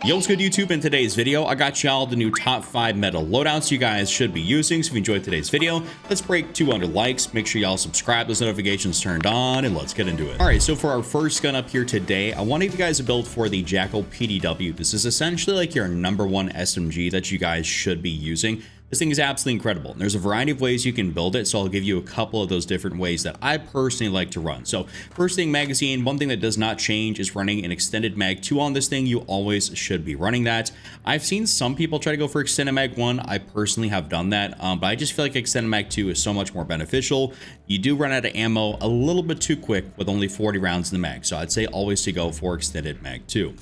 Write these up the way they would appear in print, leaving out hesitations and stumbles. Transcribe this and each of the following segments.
Yo, what's good YouTube? In today's video, I got y'all the new top 5 meta loadouts you guys should be using. So if you enjoyed today's video, let's break 200 likes. Make sure y'all subscribe, those notifications turned on, and let's get into it. All right, so for our first gun up here today, I want to give you guys a build for the Jackal PDW. This is essentially like your #1 SMG that you guys should be using. This thing is absolutely incredible. And there's a variety of ways you can build it, so I'll give you a couple of those different ways that I personally like to run. So first thing, magazine. One thing that does not change is running an extended mag 2 on this thing. You always should be running that. I've seen some people try to go for extended mag 1. I personally have done that, but I just feel like extended mag 2 is so much more beneficial. You do run out of ammo a little bit too quick with only 40 rounds in the mag, so I'd say always to go for extended mag 2.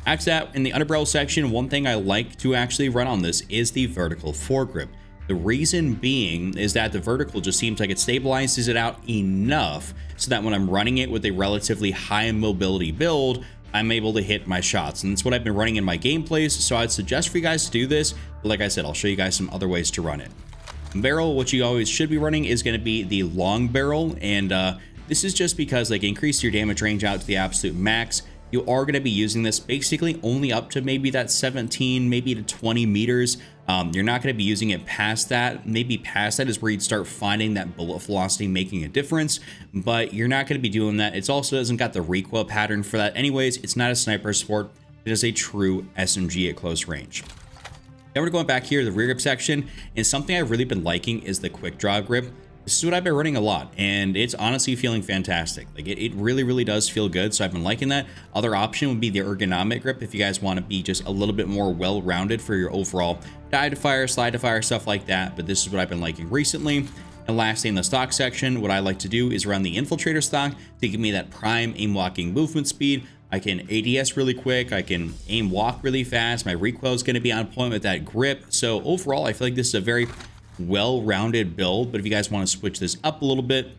After that, in the underbarrel section, one thing I like to actually run on this is the vertical foregrip. The reason being is that the vertical just seems like it stabilizes it out enough so that when I'm running it with a relatively high mobility build, I'm able to hit my shots. And that's what I've been running in my gameplays, so I'd suggest for you guys to do this. But like I said, I'll show you guys some other ways to run it. Barrel, what you always should be running is going to be the long barrel, and this is just because like increase your damage range out to the absolute max. You are going to be using this basically only up to maybe that 17, maybe to 20 meters. You're not going to be using it past that. Maybe past that is where you'd start finding that bullet velocity making a difference, but you're not going to be doing that. It also doesn't got the recoil pattern for that. Anyways, it's not a sniper sport. It is a true SMG at close range. Then we're going back here to the rear grip section, and something I've really been liking is the quick draw grip. This is what I've been running a lot, and it's honestly feeling fantastic. Like it really does feel good, so I've been liking that. Other option would be the ergonomic grip if you guys want to be just a little bit more well-rounded for your overall dive to fire, slide to fire, stuff like that. But this is what I've been liking recently. And lastly, in the stock section, what I like to do is run the infiltrator stock to give me that prime aim walking movement speed. I can ADS really quick, I can aim walk really fast, my recoil is going to be on point with that grip. So overall, I feel like this is a very well-rounded build. But if you guys want to switch this up a little bit,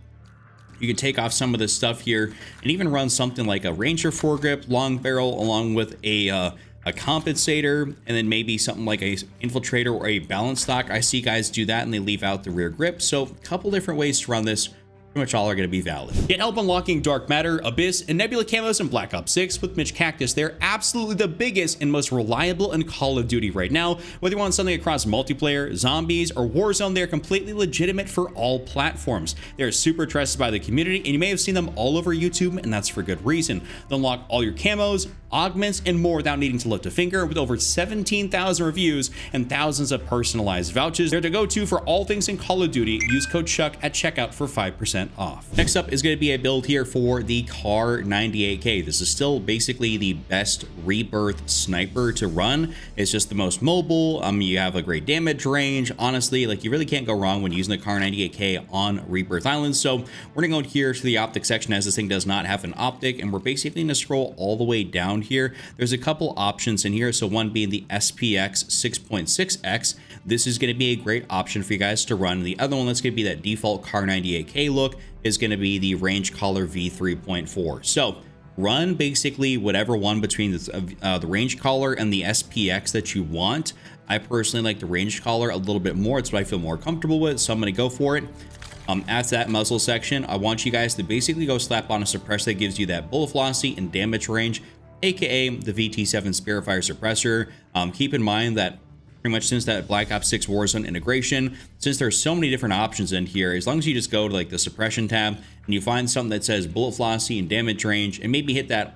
you can take off some of this stuff here and even run something like a Ranger foregrip, long barrel, along with a compensator, and then maybe something like a infiltrator or a balance stock. I see guys do that and they leave out the rear grip. So a couple different ways to run this. Pretty much all are going to be valid. Get help unlocking Dark Matter, Abyss, and Nebula camos in Black Ops 6 with Mitch Cactus. They're absolutely the biggest and most reliable in Call of Duty right now. Whether you want something across multiplayer, zombies, or Warzone, they're completely legitimate for all platforms. They're super trusted by the community, and you may have seen them all over YouTube, and that's for good reason. They'll unlock all your camos, augments, and more without needing to lift a finger. With over 17,000 reviews and thousands of personalized vouchers, they're the go-to for all things in Call of Duty. Use code CHUCK at checkout for 5% off. Next up is going to be a build here for the Kar 98K. This is still basically the best Rebirth sniper to run. It's just the most mobile. You have a great damage range. Honestly, like you really can't go wrong when using the Kar 98K on Rebirth Island. So we're going to go here to the optic section, as this thing does not have an optic, and we're basically going to scroll all the way down here. There's a couple options in here. So one being the SPX 6.6X. This is going to be a great option for you guys to run. The other one that's going to be that default Kar 98K look is going to be the Range Collar V3.4. So run basically whatever one between the Range Collar and the SPX that you want. I personally like the Range Collar a little bit more. It's what I feel more comfortable with, so I'm going to go for it. After that muzzle section, I want you guys to basically go slap on a suppressor that gives you that bullet velocity and damage range, aka the VT7 Spiritfire suppressor. Keep in mind that pretty much since that Black Ops 6 Warzone integration, since there's so many different options in here, as long as you just go to like the suppression tab and you find something that says bullet velocity and damage range, and maybe hit that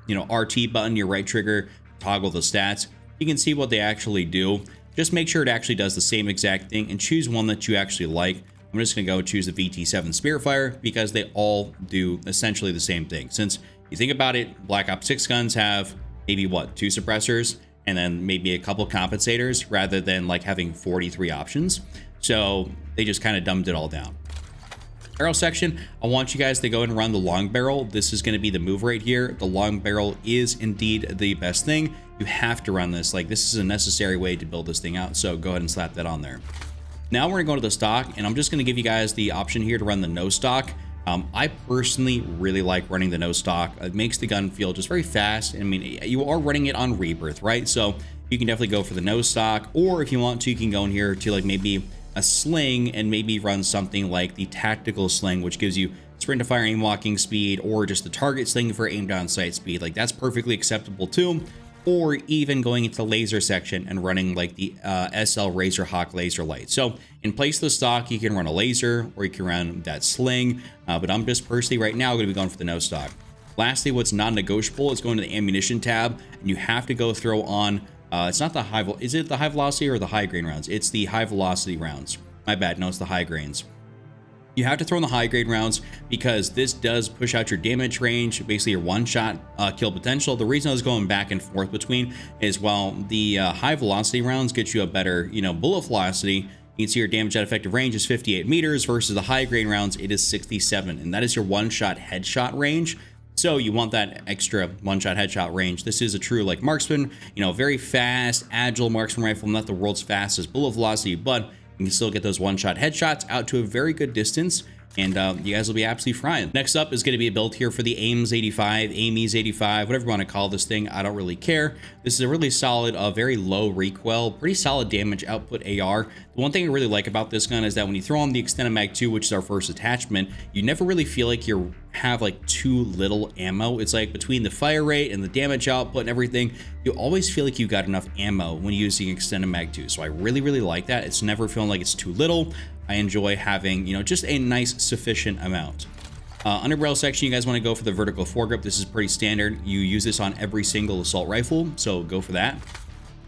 RT button, your right trigger, toggle the stats, you can see what they actually do. Just make sure it actually does the same exact thing and choose one that you actually like. I'm just gonna go choose the VT7 Spiritfire because they all do essentially the same thing. Since you think about it, Black Ops 6 guns have maybe what, 2 suppressors and then maybe a couple compensators rather than like having 43 options. So they just kind of dumbed it all down. Barrel section, I want you guys to go and run the long barrel. This is going to be the move right here. The long barrel is indeed the best thing. You have to run this. Like this is a necessary way to build this thing out. So go ahead and slap that on there. Now we're gonna go to the stock, and I'm just gonna give you guys the option here to run the no stock. I personally really like running the no stock. It makes the gun feel just very fast. I mean, you are running it on Rebirth, right? So you can definitely go for the no stock, or if you want to, you can go in here to like maybe a sling and maybe run something like the tactical sling, which gives you sprint to fire aim walking speed, or just the target sling for aim down sight speed. Like that's perfectly acceptable too. or even going into the laser section and running like the SL Razorhawk laser light. So in place of the stock, you can run a laser or you can run that sling, but I'm just personally right now going to be going for the no stock. Lastly, what's non-negotiable is going to the ammunition tab, and you have to go throw on, it's not the high, is it the high velocity or the high grain rounds? It's the high velocity rounds. My bad, no, it's the high grains. You have to throw in the high grade rounds because this does push out your damage range, basically your one-shot kill potential. The reason I was going back and forth between is while the high velocity rounds get you a better, bullet velocity, you can see your damage at effective range is 58 meters versus the high grade rounds, it is 67. And that is your one-shot headshot range. So you want that extra one-shot headshot range. This is a true like marksman, very fast, agile marksman rifle, not the world's fastest bullet velocity, but you can still get those one-shot headshots out to a very good distance, and you guys will be absolutely frying. Next up is going to be a build here for the AIMS 85, AIMES 85, whatever you want to call this thing. I don't really care. This is a really solid, very low recoil, pretty solid damage output AR. The one thing I really like about this gun is that when you throw on the extended mag 2, which is our first attachment, you never really feel like you have like too little ammo. It's like between the fire rate and the damage output and everything, you always feel like you got enough ammo when using extended mag 2. So I really like that. It's never feeling like it's too little. I enjoy having, just a nice sufficient amount. Underbarrel section, you guys want to go for the vertical foregrip. This is pretty standard. You use this on every single assault rifle, so go for that.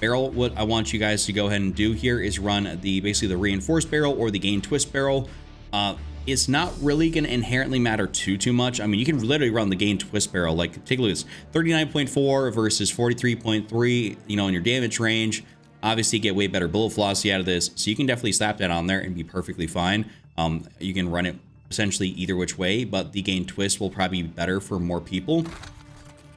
Barrel, what I want you guys to go ahead and do here is run basically the reinforced barrel or the gain twist barrel. It's not really going to inherently matter too much. I mean, you can literally run the gain twist barrel. Like, take a look at this, 39.4 versus 43.3, in your damage range. Obviously, get way better bullet velocity out of this, so you can definitely slap that on there and be perfectly fine. You can run it essentially either which way, but the gain twist will probably be better for more people.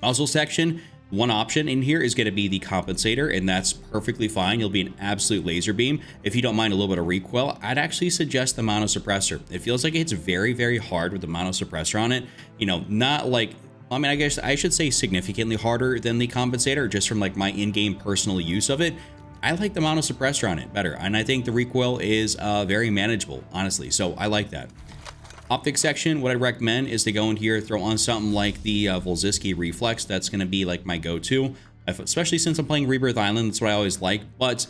Muzzle section, one option in here is going to be the compensator, and that's perfectly fine. You'll be an absolute laser beam. If you don't mind a little bit of recoil, I'd actually suggest the mono suppressor. It feels like it's very hard with the mono suppressor on it. Not like, I mean, I guess I should say significantly harder than the compensator, just from like my in-game personal use of it. I like the mono suppressor on it better, and I think the recoil is very manageable, honestly, so I like that. Optic section, what I recommend is to go in here, throw on something like the Volziski Reflex. That's going to be like my go-to, especially since I'm playing Rebirth Island. That's what I always like, but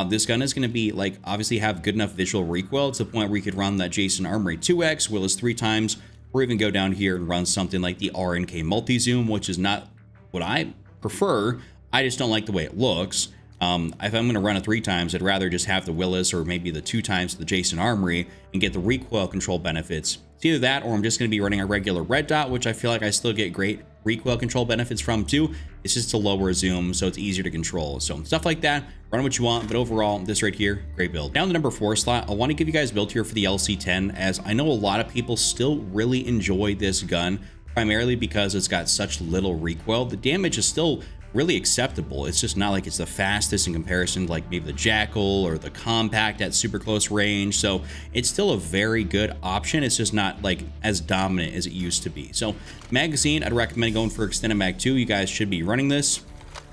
this gun is going to be like, obviously have good enough visual recoil to the point where you could run that Jason Armory 2X, Willis 3 times, or even go down here and run something like the RNK Multi-Zoom, which is not what I prefer. I just don't like the way it looks. If I'm going to run it 3 times, I'd rather just have the Willis or maybe the 2 times the Jason Armory and get the recoil control benefits. It's either that or I'm just going to be running a regular red dot, which I feel like I still get great recoil control benefits from too. It's just a lower zoom, so it's easier to control. So stuff like that, run what you want, but overall, this right here, great build. Down the number 4 slot, I want to give you guys a build here for the LC10, as I know a lot of people still really enjoy this gun, primarily because it's got such little recoil. The damage is still really acceptable. It's just not like it's the fastest in comparison to like maybe the Jackal or the Compact at super close range. So it's still a very good option. It's just not like as dominant as it used to be. So magazine, I'd recommend going for extended mag 2. You guys should be running this.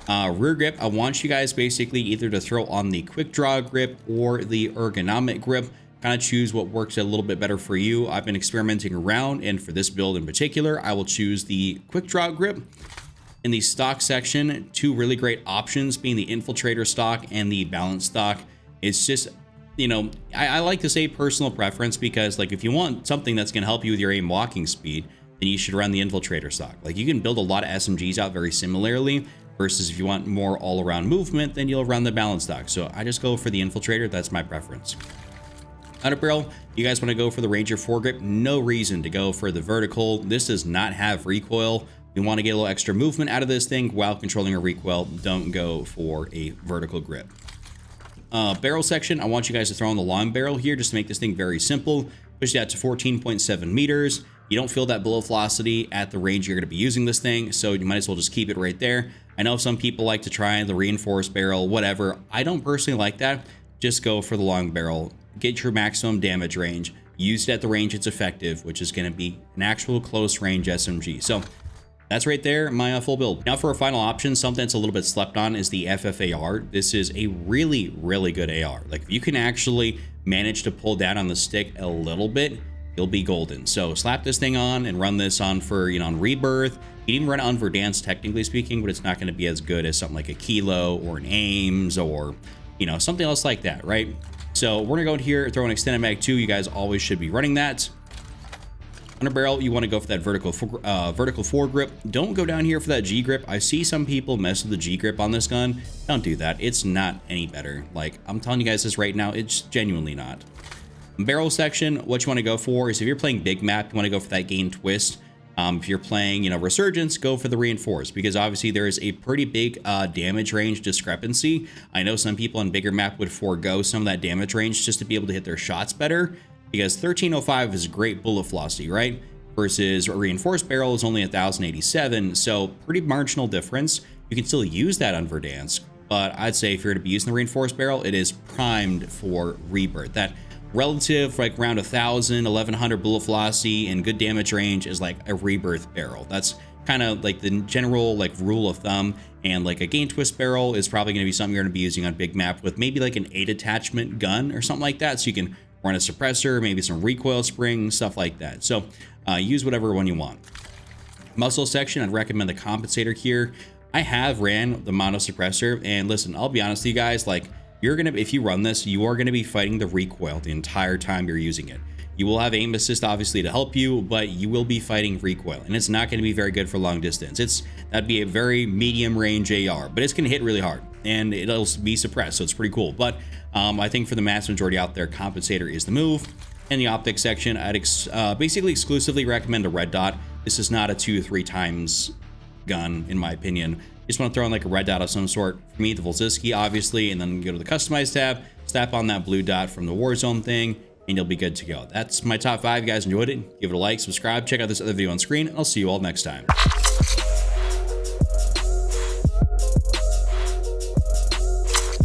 Rear grip, I want you guys basically either to throw on the quick draw grip or the ergonomic grip. Kind of choose what works a little bit better for you. I've been experimenting around, and for this build in particular, I will choose the quick draw grip. In the stock section, 2 really great options being the infiltrator stock and the balance stock. It's just, I like to say personal preference, because like if you want something that's going to help you with your aim walking speed, then you should run the infiltrator stock. Like you can build a lot of SMGs out very similarly, versus if you want more all-around movement, then you'll run the balance stock. So I just go for the infiltrator. That's my preference. Outer barrel, you guys want to go for the Ranger foregrip. No reason to go for the vertical. This does not have recoil. You want to get a little extra movement out of this thing while controlling a recoil. Don't go for a vertical grip. Barrel section, I want you guys to throw in the long barrel here just to make this thing very simple. Push that to 14.7 meters. You don't feel that bullet velocity at the range you're going to be using this thing, so you might as well just keep it right there. I know some people like to try the reinforced barrel, whatever. I don't personally like that. Just go for the long barrel. Get your maximum damage range. Use it at the range it's effective, which is going to be an actual close range SMG. So that's right there, my full build. Now for a final option, something that's a little bit slept on is the FFAR. This is a really good AR. Like if you can actually manage to pull down on the stick a little bit, you'll be golden. So slap this thing on and run this on for, on Rebirth, You can even run it on Verdansk, technically speaking, but it's not going to be as good as something like a Kilo or an Ames or, you know, something else like that, right? So we're going to go in here, throw an extended mag 2. You guys always should be running that. Under barrel, you want to go for that vertical foregrip. Don't go down here for that G grip. I see some people mess with the G grip on this gun. Don't do that. It's not any better. Like, I'm telling you guys this right now, it's genuinely not. Barrel section, what you want to go for is if you're playing big map, you want to go for that gain twist. If you're playing, you know, Resurgence, go for the reinforced, because obviously there is a pretty big damage range discrepancy. I know some people on bigger map would forego some of that damage range just to be able to hit their shots better, because 1305 is great bullet velocity, right? Versus a reinforced barrel is only 1087, so pretty marginal difference. You can still use that on Verdansk, but I'd say if you're to be using the reinforced barrel, it is primed for Rebirth. That relative, like around 1100 bullet velocity and good damage range is like a Rebirth barrel. That's kind of like the general like rule of thumb. And like a gain twist barrel is probably going to be something you're going to be using on big map with maybe like an 8 attachment gun or something like that, so you can run a suppressor, maybe some recoil spring, stuff like that. So use whatever one you want. Muzzle section, I'd recommend the compensator here. I have ran the mono suppressor, and listen, I'll be honest with you guys, like, if you run this, you are going to be fighting the recoil the entire time you're using it. You will have aim assist obviously to help you, but you will be fighting recoil, and it's not going to be very good for long distance. That'd be a very medium range AR, but it's going to hit really hard and it'll be suppressed, so it's pretty cool. But I think for the mass majority out there, compensator is the move. In the optic section, I'd basically exclusively recommend a red dot. This is not a 2-3 times gun, in my opinion. Just want to throw in like a red dot of some sort. For me, the Volziski, obviously, and then go to the customize tab, slap on that blue dot from the Warzone thing, and you'll be good to go. That's my top 5. You guys enjoyed it? Give it a like, subscribe, check out this other video on screen, and I'll see you all next time.